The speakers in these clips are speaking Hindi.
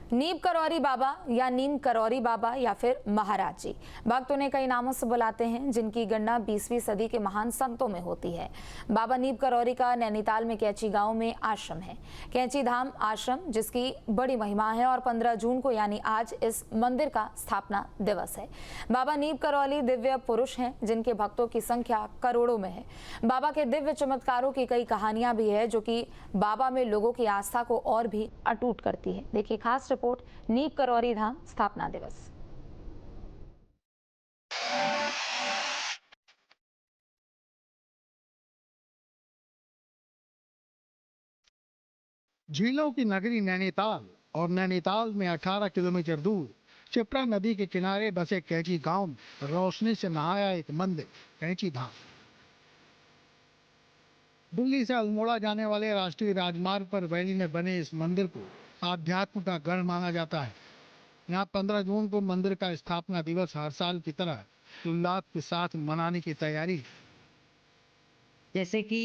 नीम करौरी बाबा या नीम करौरी बाबा या फिर महाराज जी, भक्त उन्हें कई नामों से बुलाते हैं, जिनकी गणना 20वीं सदी के महान संतों में होती है। बाबा नीम करौरी का नैनीताल में कैची गांव में आश्रम है, कैची धाम आश्रम, जिसकी बड़ी महिमा है और 15 जून को यानी आज इस मंदिर का स्थापना दिवस है। बाबा नीम करौली दिव्य पुरुष हैं, जिनके भक्तों की संख्या करोड़ों में है। बाबा के दिव्य चमत्कारों की कई कहानियां भी है, जो कि बाबा में लोगों की आस्था को और भी अटूट करती है। देखिए खास रिपोर्ट, नीम करौरी धाम स्थापना दिवस। झीलों की नगरी नैनीताल और नैनीताल में 18 किलोमीटर दूर शिप्रा नदी के किनारे बसे कैची गांव में रोशनी से नहाया एक मंदिर कैची धाम। दिल्ली से अल्मोड़ा जाने वाले राष्ट्रीय राजमार्ग पर वैली में बने इस मंदिर को आध्यात्म का गढ़ माना जाता है। यहाँ 15 जून को मंदिर का स्थापना दिवस हर साल की तरह उल्लास के साथ मनाने की तैयारी है। जैसे कि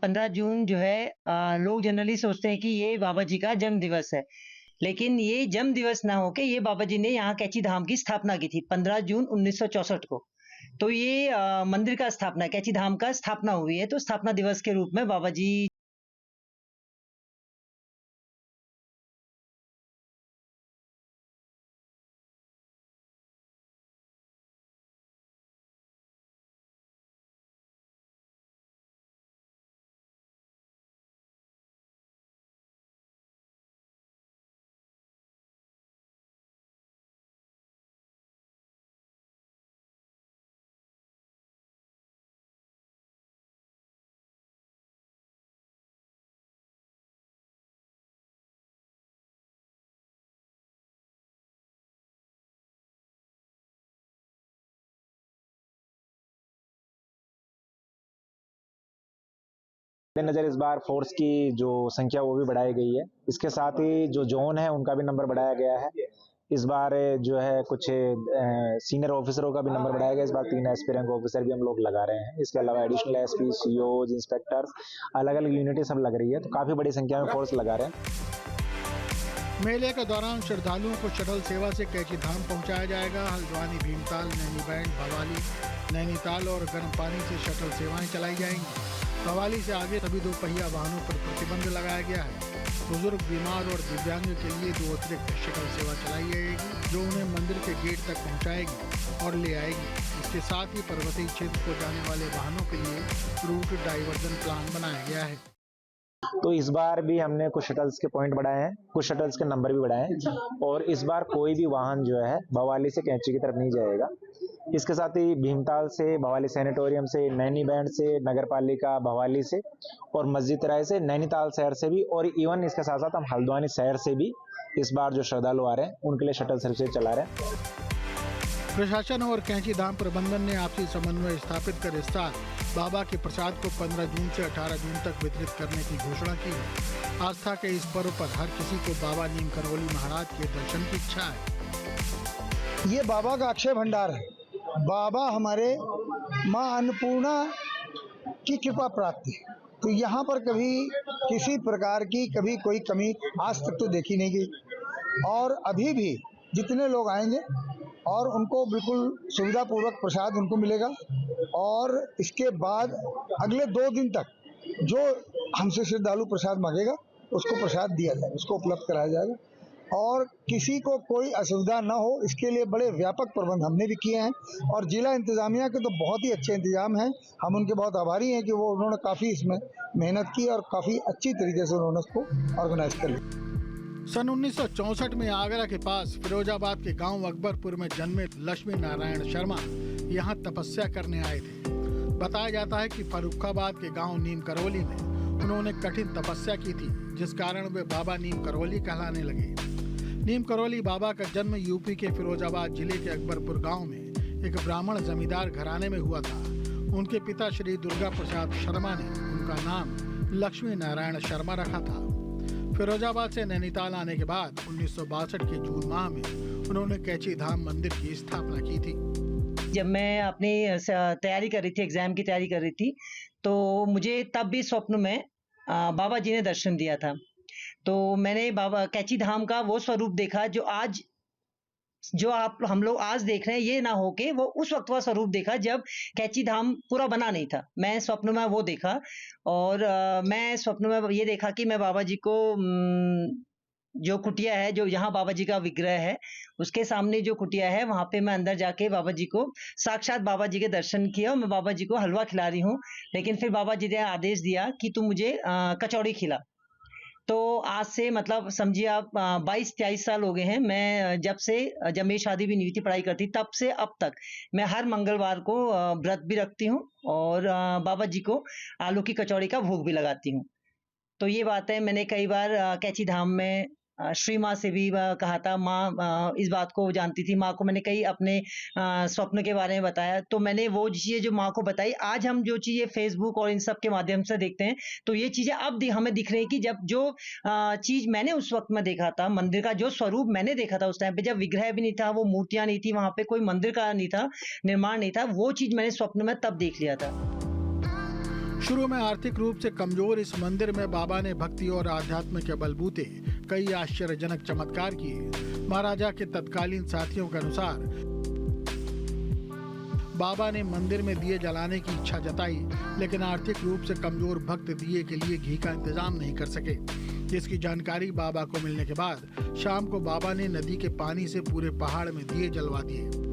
15 जून जो है लोग जनरली सोचते हैं कि ये बाबा जी का जन्म दिवस है, लेकिन ये जन्म दिवस ना होके ये बाबा जी ने यहाँ कैची धाम की स्थापना की थी 15 जून 1964 को। तो ये मंदिर का स्थापना, कैची धाम का स्थापना हुई है, तो स्थापना दिवस के रूप में बाबा जी नज़र इस बार फोर्स की जो संख्या वो भी बढ़ाई गई है। इसके साथ ही जो जोन है उनका भी नंबर बढ़ाया गया है। इस बार जो है कुछ सीनियर ऑफिसरों का भी नंबर बढ़ाया गया। इस बार 3 एसपी रैंक ऑफिसर भी हम लोग लगा रहे हैं। इसके अलावा एडिशनल एसपी, सीओज, इंस्पेक्टर्स, अलग अलग यूनिटें सब लग रही है, तो काफी बड़ी संख्या में फोर्स लगा रहे हैं। मेले के दौरान श्रद्धालुओं को शटल सेवा से कैची धाम पहुंचाया जाएगा। हल्द्वानी, भीमताल, नैनीबैंड, भवाली, नैनीताल और गर्म पानी से शटल सेवाएं चलाई जाएंगी। भवाली से आगे सभी 2 पहिया वाहनों पर प्रतिबंध लगाया गया है। बुजुर्ग, बीमार और दिव्यांग के लिए 2 अतिरिक्त शटल सेवा चलाई जाएगी, जो उन्हें मंदिर के गेट तक पहुंचाएगी और ले आएगी। इसके साथ ही पर्वतीय क्षेत्र को जाने वाले वाहनों के लिए रूट डाइवर्जन प्लान बनाया गया है। तो इस बार भी हमने कुछ शटल्स के पॉइंट बढ़ाए हैं, कुछ शटल्स के नंबर भी बढ़ाए हैं, और इस बार कोई भी वाहन जो है भवाली से कैंची की तरफ नहीं जाएगा। इसके साथ ही भीमताल से, भवाली सैनिटोरियम से, नैनी बैंड से, नगर पालिका भवाली से और मस्जिद राय से, नैनीताल शहर से भी, और इवन इसके साथ साथ हम हल्द्वानी शहर से भी इस बार जो श्रद्धालु आ रहे हैं उनके लिए शटल सर्विस चला रहे हैं। प्रशासन और कैंची धाम प्रबंधन ने आपसी समन्वय स्थापित कर इस साल बाबा के प्रसाद को 15 जून से 18 जून तक वितरित करने की घोषणा की है। आस्था के इस पर्व पर हर किसी को बाबा नीम करौली महाराज के दर्शन की इच्छा है। ये बाबा का अक्षय भंडार है। बाबा हमारे माँ अन्नपूर्णा की कृपा प्राप्ति है, तो यहाँ पर कभी किसी प्रकार की कभी कोई कमी आज तक तो देखी नहीं गई। और अभी भी जितने लोग आएंगे और उनको बिल्कुल सुविधा पूर्वक प्रसाद उनको मिलेगा, और इसके बाद अगले 2 दिन तक जो हमसे श्रद्धालु प्रसाद मांगेगा उसको प्रसाद दिया जाएगा, उसको उपलब्ध कराया जाएगा, और किसी को कोई असुविधा न हो इसके लिए बड़े व्यापक प्रबंध हमने भी किए हैं। और जिला इंतजामिया के तो बहुत ही अच्छे इंतजाम हैं। हम उनके बहुत आभारी हैं कि उन्होंने काफ़ी इसमें मेहनत की और काफ़ी अच्छी तरीके से उन्होंने उसको ऑर्गेनाइज कर लिया। सन 1964 में आगरा के पास फिरोजाबाद के गांव अकबरपुर में जन्मे लक्ष्मी नारायण शर्मा यहां तपस्या करने आए थे। बताया जाता है कि फर्रुखाबाद के गांव नीम करौली में उन्होंने कठिन तपस्या की थी, जिस कारण वे बाबा नीम करौली कहलाने लगे। नीम करौली बाबा का जन्म यूपी के फिरोजाबाद जिले के अकबरपुर गाँव में एक ब्राह्मण जमींदार घराने में हुआ था। उनके पिता श्री दुर्गा प्रसाद शर्मा ने उनका नाम लक्ष्मी नारायण शर्मा रखा था। फिरोजाबाद से नैनीताल आने के बाद 1962 के जून माह में उन्होंने कैची धाम मंदिर की स्थापना की थी। जब मैं अपनी तैयारी कर रही थी, एग्जाम की तैयारी कर रही थी, तो मुझे तब भी स्वप्न में बाबा जी ने दर्शन दिया था। तो मैंने बाबा कैची धाम का वो स्वरूप देखा जो आज जो हम लोग आज देख रहे हैं, ये ना हो के वो उस वक्त का स्वरूप देखा जब कैची धाम पूरा बना नहीं था। मैं स्वप्न में वो देखा और मैं स्वप्न में ये देखा कि मैं बाबा जी को जो कुटिया है, जो यहाँ बाबा जी का विग्रह है, उसके सामने जो कुटिया है वहां पे मैं अंदर जाके बाबा जी को साक्षात बाबा जी के दर्शन किया और मैं बाबा जी को हलवा खिला रही हूँ। लेकिन फिर बाबा जी ने आदेश दिया कि तू मुझे कचौड़ी खिला। तो आज से मतलब समझिए आप 22-23 साल हो गए हैं। मैं जब मेरी शादी भी नहीं हुई थी, पढ़ाई करती, तब से अब तक मैं हर मंगलवार को व्रत भी रखती हूँ और बाबा जी को आलू की कचौड़ी का भोग भी लगाती हूँ। तो ये बात है, मैंने कई बार कैची धाम में श्री माँ से भी कहा था। माँ इस बात को जानती थी। माँ को मैंने कई अपने स्वप्न के बारे में बताया। तो मैंने वो चीज़ें जो माँ को बताई, आज हम जो चीज़ें फेसबुक और इन सब के माध्यम से देखते हैं, तो ये चीज़ें अब हमें दिख रही है कि जब जो चीज़ मैंने उस वक्त में देखा था, मंदिर का जो स्वरूप मैंने देखा था उस टाइम पे, जब विग्रह भी नहीं था, वो मूर्तियाँ नहीं थी, वहाँ पे कोई मंदिर का नहीं था, निर्माण नहीं था, वो चीज़ मैंने स्वप्न में तब देख लिया था। शुरू में आर्थिक रूप से कमजोर इस मंदिर में बाबा ने भक्ति और आध्यात्म के बलबूते कई आश्चर्यजनक चमत्कार किए। महाराजा के तत्कालीन साथियों के अनुसार बाबा ने मंदिर में दिए जलाने की इच्छा जताई, लेकिन आर्थिक रूप से कमजोर भक्त दिए के लिए घी का इंतजाम नहीं कर सके। इसकी जानकारी बाबा को मिलने के बाद शाम को बाबा ने नदी के पानी से पूरे पहाड़ में दिए जलवा दिए।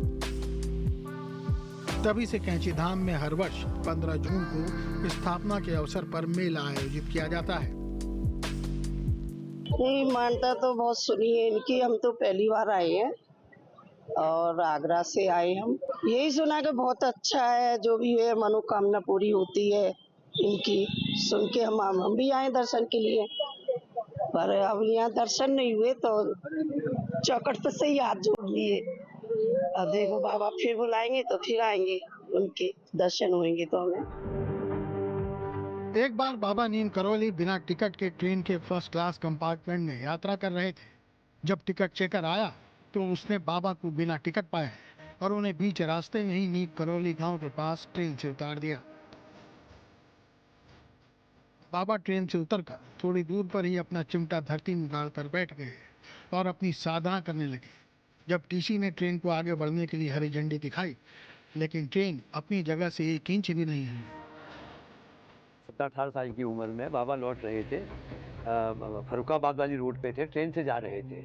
तभी से कैंची धाम में हर वर्ष 15 जून को स्थापना के अवसर पर मेला आयोजित किया जाता है। नहीं, मानता तो बहुत सुनी है इनकी, हम तो पहली बार आए हैं और आगरा से आए हम। यही सुना कि बहुत अच्छा है, जो भी है मनोकामना पूरी होती है इनकी। सुन के हम भी आए दर्शन के लिए, पर अब यहाँ दर्शन नहीं हुए तो चौखट पर से ही हाथ जोड़ लिए। अब देखो बाबा फिर बुलाएंगे तो फिर आएंगे, उनके दर्शन होंगे तो हमें। एक बार बाबा नीम करौली बिना टिकट के ट्रेन के फर्स्ट क्लास कंपार्टमेंट में यात्रा कर रहे थे। जब टिकट चेकर आया तो उसने बाबा को बिना टिकट पाए और उन्हें बीच रास्ते में ही नीम करौली गांव के पास ट्रेन से उतार दिया। बाबा ट्रेन से उतरकर थोड़ी दूर पर ही अपना चिमटा धरती में गाड़कर बैठ गए और अपनी साधना करने लगे। जब टीसी ने ट्रेन को आगे बढ़ने के लिए हरी झंडी दिखाई, लेकिन ट्रेन अपनी जगह से 1 इंच भी नहीं हिली। 17-18 साल की उम्र में बाबा लौट रहे थे, फरुखाबाद वाली रोड पे थे, ट्रेन से जा रहे थे।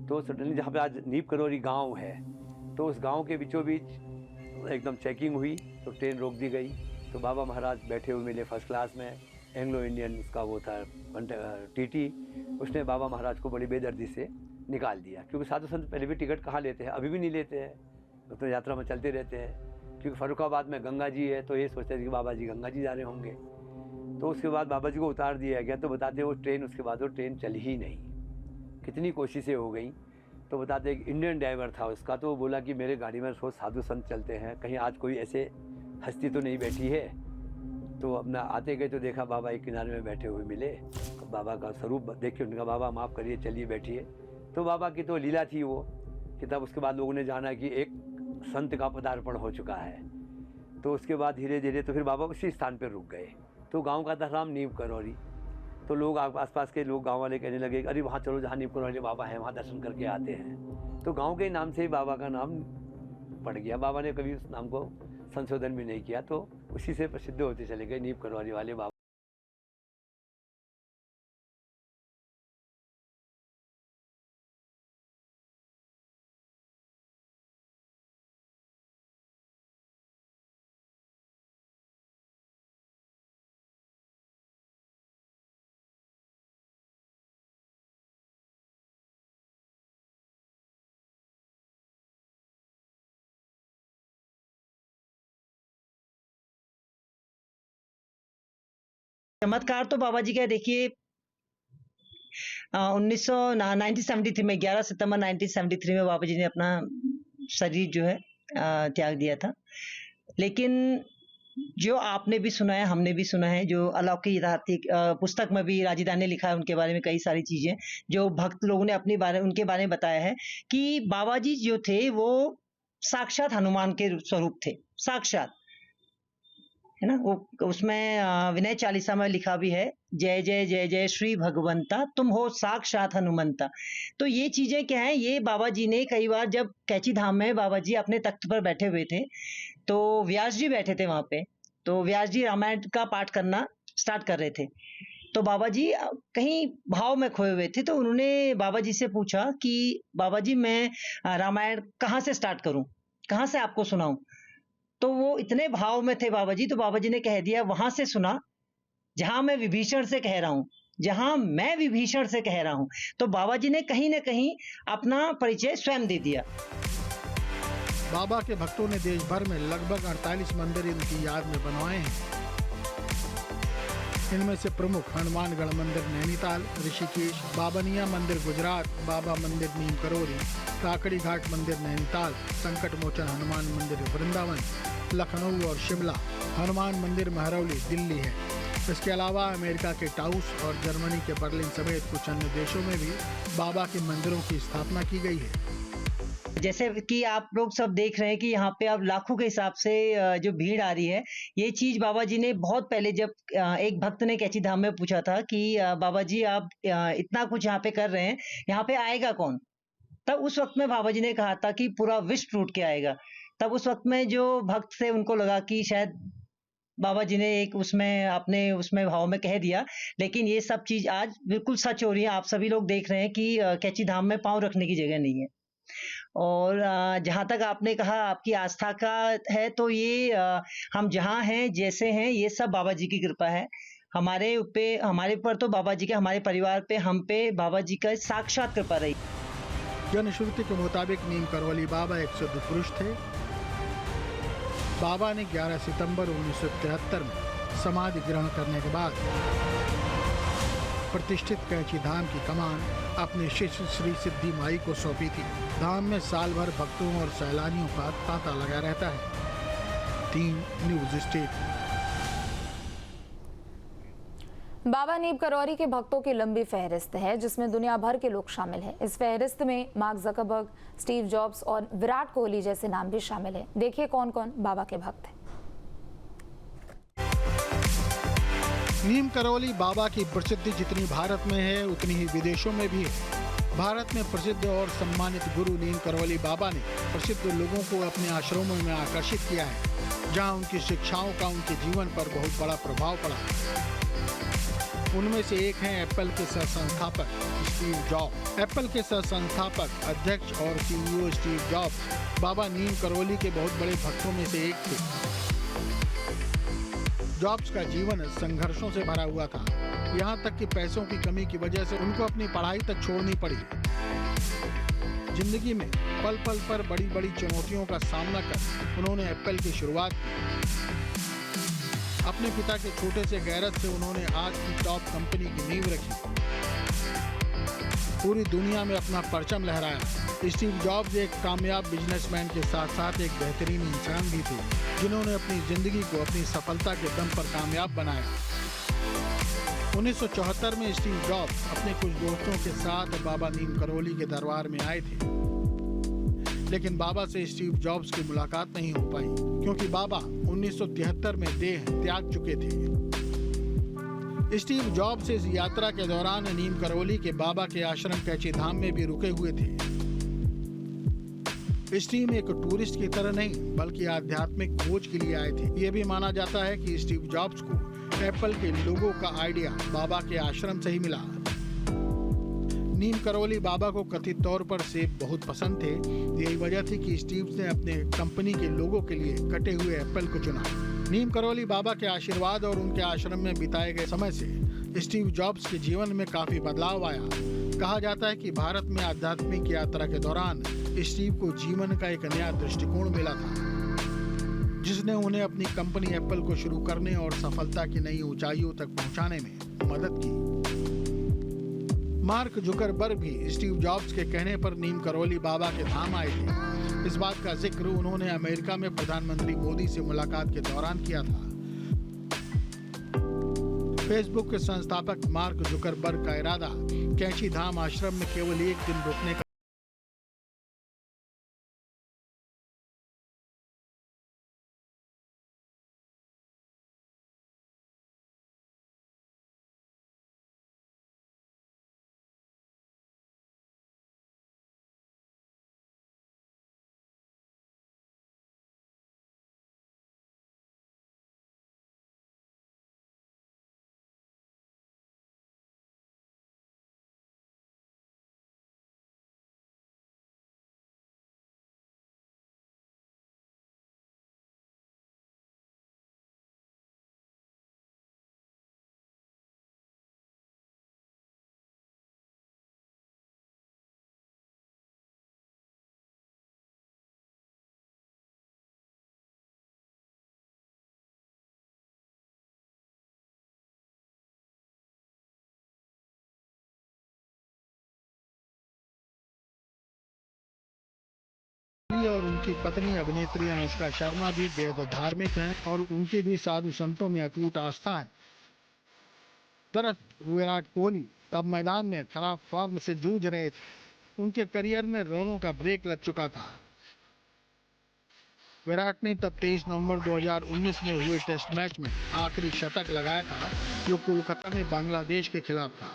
तो सडनली जहाँ पे आज नीम करौली गांव है, तो उस गांव के बीचों बीच एकदम चेकिंग हुई तो ट्रेन रोक दी गई। तो बाबा महाराज बैठे हुए मिले फर्स्ट क्लास में। एंग्लो इंडियन उसका वो था टीटी, उसने बाबा महाराज को बड़ी बेदर्दी से निकाल दिया, क्योंकि साधु संत पहले भी टिकट कहाँ लेते हैं, अभी भी नहीं लेते हैं, तो यात्रा में चलते रहते हैं। क्योंकि फरुखाबाद में गंगा जी है, तो ये सोचते थे कि बाबा जी गंगा जी जा रहे होंगे। तो उसके बाद बाबा जी को उतार दिया गया। तो बताते वो ट्रेन, उसके बाद वो ट्रेन चली ही नहीं, कितनी कोशिशें हो गई। तो बताते एक इंडियन ड्राइवर था उसका, तो वो बोला कि मेरे गाड़ी में रोज साधु संत चलते हैं, कहीं आज कोई ऐसे हस्ती तो नहीं बैठी है। तो अपना आते गए तो देखा बाबा एक किनारे में बैठे हुए मिले। बाबा का स्वरूप देख के उनका, बाबा माफ़ करिए, चलिए बैठिए। तो बाबा की तो लीला थी वो कि तब उसके बाद लोगों ने जाना कि एक संत का पदार्पण हो चुका है। तो उसके बाद धीरे धीरे तो फिर बाबा उसी स्थान पर रुक गए। तो गांव का था नाम नीम करौली। तो लोग आसपास के लोग, गांव वाले कहने लगे अरे वहाँ चलो जहाँ नीम करौली बाबा हैं, वहाँ दर्शन करके आते हैं। तो गांव के नाम से ही बाबा का नाम पड़ गया। बाबा ने कभी उस नाम को संशोधन भी नहीं किया, तो उसी से प्रसिद्ध होते चले गए नीम करौली वाले बाबा। चमत्कार तो बाबा जी का देखिए 1973 में 11 सितंबर 1973 में बाबा जी ने अपना शरीर जो है त्याग दिया था। लेकिन जो आपने भी सुना है, हमने भी सुना है, जो अलौकिक यथार्थिक पुस्तक में भी राजीदान ने लिखा है उनके बारे में कई सारी चीजें जो भक्त लोगों ने उनके बारे में बताया है कि बाबा जी जो थे वो साक्षात हनुमान के स्वरूप थे, साक्षात। है ना, वो उसमें विनय चालीसा में लिखा भी है, जय जय जय जय श्री भगवंता तुम हो साक्षात हनुमंता। तो ये चीजें क्या है, ये बाबा जी ने कई बार जब कैची धाम में बाबा जी अपने तख्त पर बैठे हुए थे, तो व्यास जी बैठे थे वहां पे, तो व्यास जी रामायण का पाठ करना स्टार्ट कर रहे थे। तो बाबा जी कहीं भाव में खोए हुए थे, तो उन्होंने बाबा जी से पूछा कि बाबा जी मैं रामायण कहाँ से स्टार्ट करूं, कहाँ से आपको सुनाऊं। तो वो इतने भाव में थे बाबा जी, तो बाबा जी ने कह दिया वहां से सुना जहां मैं विभीषण से कह रहा हूं, जहां मैं विभीषण से कह रहा हूं। तो बाबा जी ने कहीं ना कहीं अपना परिचय स्वयं दे दिया। बाबा के भक्तों ने देश भर में लगभग 48 मंदिर इनकी याद में बनवाए हैं। इनमें से प्रमुख हनुमानगढ़ मंदिर नैनीताल, ऋषिकेश, बाबनिया मंदिर गुजरात, बाबा मंदिर नीम करोली, काकड़ी घाट मंदिर नैनीताल, संकट मोचन हनुमान मंदिर वृंदावन, लखनऊ और शिमला, हनुमान मंदिर महरौली दिल्ली है। इसके अलावा अमेरिका के टाउस और जर्मनी के बर्लिन समेत कुछ अन्य देशों में भी बाबा के मंदिरों की स्थापना की गई है। जैसे कि आप लोग सब देख रहे हैं कि यहाँ पे अब लाखों के हिसाब से जो भीड़ आ रही है, ये चीज बाबा जी ने बहुत पहले, जब एक भक्त ने कैची धाम में पूछा था कि बाबा जी आप इतना कुछ यहाँ पे कर रहे हैं, यहाँ पे आएगा कौन, तब उस वक्त में बाबा जी ने कहा था कि पूरा विश्व टूट के आएगा। तब उस वक्त में जो भक्त थे उनको लगा कि शायद बाबा जी ने एक उसमें अपने उसमें भाव में कह दिया, लेकिन ये सब चीज आज बिल्कुल सच हो रही है। आप सभी लोग देख रहे हैं कि कैची धाम में पांव रखने की जगह नहीं है। और जहाँ तक आपने कहा आपकी आस्था का है, तो ये हम जहाँ हैं जैसे हैं, ये सब बाबा जी की कृपा है। हमारे पर तो बाबा जी के, हमारे परिवार पे, हम पे बाबा जी का साक्षात कृपा रही। जनश्रुति के मुताबिक नीम करौली बाबा एक सिद्ध पुरुष थे। बाबा ने 11 सितंबर 1973 में समाधि ग्रहण करने के बाद प्रतिष्ठित कैची धाम की कमान अपने शिष्य श्री सिद्धि माई को सौंपी थी। धाम में साल भर भक्तों और सैलानियों का तांता लगा रहता है। 3 न्यूज़ स्टेट। बाबा नीम करौरी के भक्तों की लंबी फहरिस्त है, जिसमें दुनिया भर के लोग शामिल हैं। इस फहरिस्त में मार्क जकरबर्ग, स्टीव जॉब्स और विराट कोहली जैसे नाम भी शामिल हैं। देखिए कौन कौन बाबा के भक्त हैं। नीम करौली बाबा की प्रसिद्धि जितनी भारत में है, उतनी ही विदेशों में भी है। भारत में प्रसिद्ध और सम्मानित गुरु नीम करौली बाबा ने प्रसिद्ध लोगों को अपने आश्रमों में आकर्षित किया है, जहां उनकी शिक्षाओं का उनके जीवन पर बहुत बड़ा प्रभाव पड़ा है। उनमें से एक हैं एप्पल के सह संस्थापक स्टीव जॉब्स। एप्पल के सह संस्थापक, अध्यक्ष और CEO स्टीव जॉब्स बाबा नीम करौली के बहुत बड़े भक्तों में से एक थे। जॉब्स का जीवन संघर्षों से भरा हुआ था, यहाँ तक कि पैसों की कमी की वजह से उनको अपनी पढ़ाई तक छोड़नी पड़ी। जिंदगी में पल पल पर बड़ी बड़ी चुनौतियों का सामना कर उन्होंने एप्पल की शुरुआत की। अपने पिता के छोटे से गैरज से उन्होंने आज की टॉप कंपनी की नींव रखी, पूरी दुनिया में अपना परचम लहराया। स्टीव जॉब्स एक कामयाब बिजनेसमैन के साथ साथ एक बेहतरीन इंसान भी थे, जिन्होंने अपनी जिंदगी को अपनी सफलता के दम पर कामयाब बनाया। 1974 में स्टीव जॉब्स अपने कुछ दोस्तों के साथ बाबा नीम करौली के दरबार में आए थे, लेकिन बाबा से स्टीव जॉब्स की मुलाकात नहीं हो पाई, क्योंकि बाबा 1973 में देह त्याग चुके थे। स्टीव जॉब्स इस यात्रा के दौरान नीम करौली के बाबा के आश्रम कैची धाम में भी रुके हुए थे। स्टीव एक टूरिस्ट की तरह नहीं, बल्कि आध्यात्मिक खोज के लिए आए थे। यह भी माना जाता है कि स्टीव जॉब्स को एप्पल के लोगों का आइडिया बाबा के आश्रम से ही मिला। नीम करौली बाबा को कथित तौर पर सेब बहुत पसंद थे। यही वजह थी कि स्टीव ने अपने कंपनी के लोगों के लिए कटे हुए एप्पल को चुना। नीम करौली बाबा के आशीर्वाद और उनके आश्रम में बिताए गए समय से स्टीव जॉब्स के जीवन में काफी बदलाव आया। कहा जाता है कि भारत में आध्यात्मिक यात्रा के दौरान स्टीव को जीवन का एक नया दृष्टिकोण मिला था, जिसने उन्हें अपनी कंपनी एप्पल को शुरू करने और सफलता की नई ऊंचाइयों तक पहुंचाने में मदद की। मार्क जुकरबर्ग भी स्टीव जॉब्स के कहने पर नीम करौली बाबा के धाम आए थे। इस बात का जिक्र उन्होंने अमेरिका में प्रधानमंत्री मोदी से मुलाकात के दौरान किया था। फेसबुक के संस्थापक मार्क जुकरबर्ग का इरादा कैची धाम आश्रम में केवल एक दिन रुकने का उनकी पत्नी अभिनेत्री अनुष्का शर्मा भी बेहद धार्मिक हैं और उनकी भी साधु संतों में अटूट आस्था है। दरअसल विराट कोहली तब मैदान में खराब फॉर्म से जूझ रहे थे। उनके करियर में रोनों का ब्रेक लग चुका था। विराट ने तब 23 नवंबर 2019 में हुए टेस्ट मैच में आखिरी शतक लगाया था, जो कोलकाता में बांग्लादेश के खिलाफ था।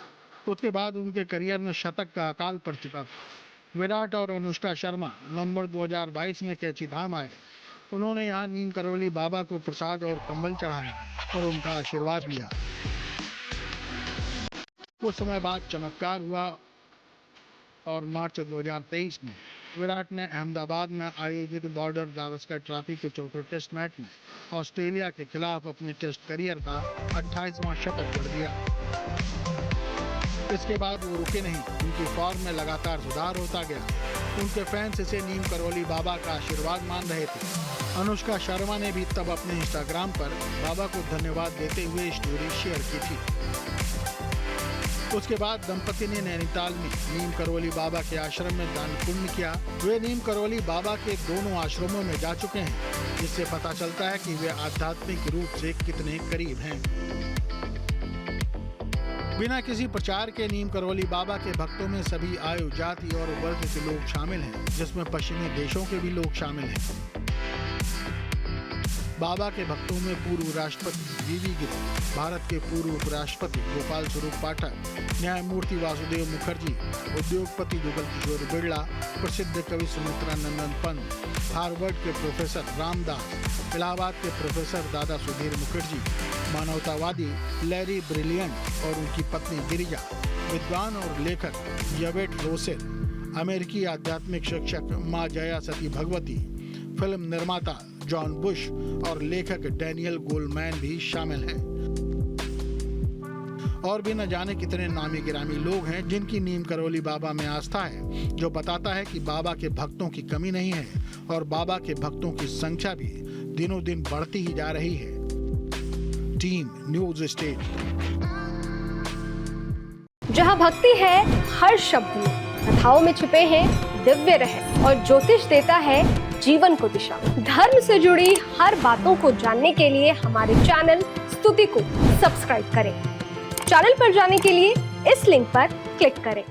उसके बाद उनके करियर में शतक का अकाल पड़ चुका था। विराट और अनुष्का शर्मा नवंबर 2022 में कैची धाम आए। उन्होंने यहाँ नीम करोली बाबा को प्रसाद और कंबल चढ़ाया और उनका आशीर्वाद लिया। कुछ समय बाद चमत्कार हुआ और मार्च 2023 में विराट ने अहमदाबाद में आयोजित बॉर्डर गावस्कर ट्रॉफी के चौथे टेस्ट मैच में ऑस्ट्रेलिया के खिलाफ अपने टेस्ट करियर का 28वां शतक जड़ दिया। इसके बाद वो रुके नहीं, उनकी फॉर्म में लगातार सुधार होता गया। उनके फैंस इसे नीम करोली बाबा का आशीर्वाद मान रहे थे। अनुष्का शर्मा ने भी तब अपने इंस्टाग्राम पर बाबा को धन्यवाद देते हुए स्टोरी शेयर की थी। उसके बाद दंपति ने नैनीताल में नीम करोली बाबा के आश्रम में दान पुण्य किया। वे नीम करोली बाबा के दोनों आश्रमों में जा चुके हैं, जिससे पता चलता है कि वे आध्यात्मिक रूप से कितने करीब हैं। बिना किसी प्रचार के नीम करोली बाबा के भक्तों में सभी आयु, जाति और वर्ग के लोग शामिल हैं, जिसमें पश्चिमी देशों के भी लोग शामिल हैं। बाबा के भक्तों में पूर्व राष्ट्रपति वीवी गिरी, भारत के पूर्व उपराष्ट्रपति गोपाल स्वरूप पाठक, न्यायमूर्ति वासुदेव मुखर्जी, उद्योगपति जुगल किशोर बिरला, प्रसिद्ध कवि सुमित्रा नंदन पंत, हार्वर्ड के प्रोफेसर रामदास, इलाहाबाद के प्रोफेसर दादा सुधीर मुखर्जी, मानवतावादी लैरी ब्रिलियंट और उनकी पत्नी गिरिजा, विद्वान और लेखक यवेट रोसेल, अमेरिकी आध्यात्मिक शिक्षक माँ जया सती भगवती, फिल्म निर्माता जॉन बुश और लेखक डैनियल गोलमैन भी शामिल हैं। और भी न जाने कितने नामी गिरामी लोग हैं जिनकी नीम करोली बाबा में आस्था है, जो बताता है कि बाबा के भक्तों की कमी नहीं है और बाबा के भक्तों की संख्या भी दिनों दिन बढ़ती ही जा रही है। Team news state. जहाँ भक्ति है हर शब्द में, कथाओं में छुपे हैं दिव्य रहस्य और ज्योतिष देता है जीवन को दिशा। धर्म से जुड़ी हर बातों को जानने के लिए हमारे चैनल स्तुति को सब्सक्राइब करें। चैनल पर जाने के लिए इस लिंक पर क्लिक करें।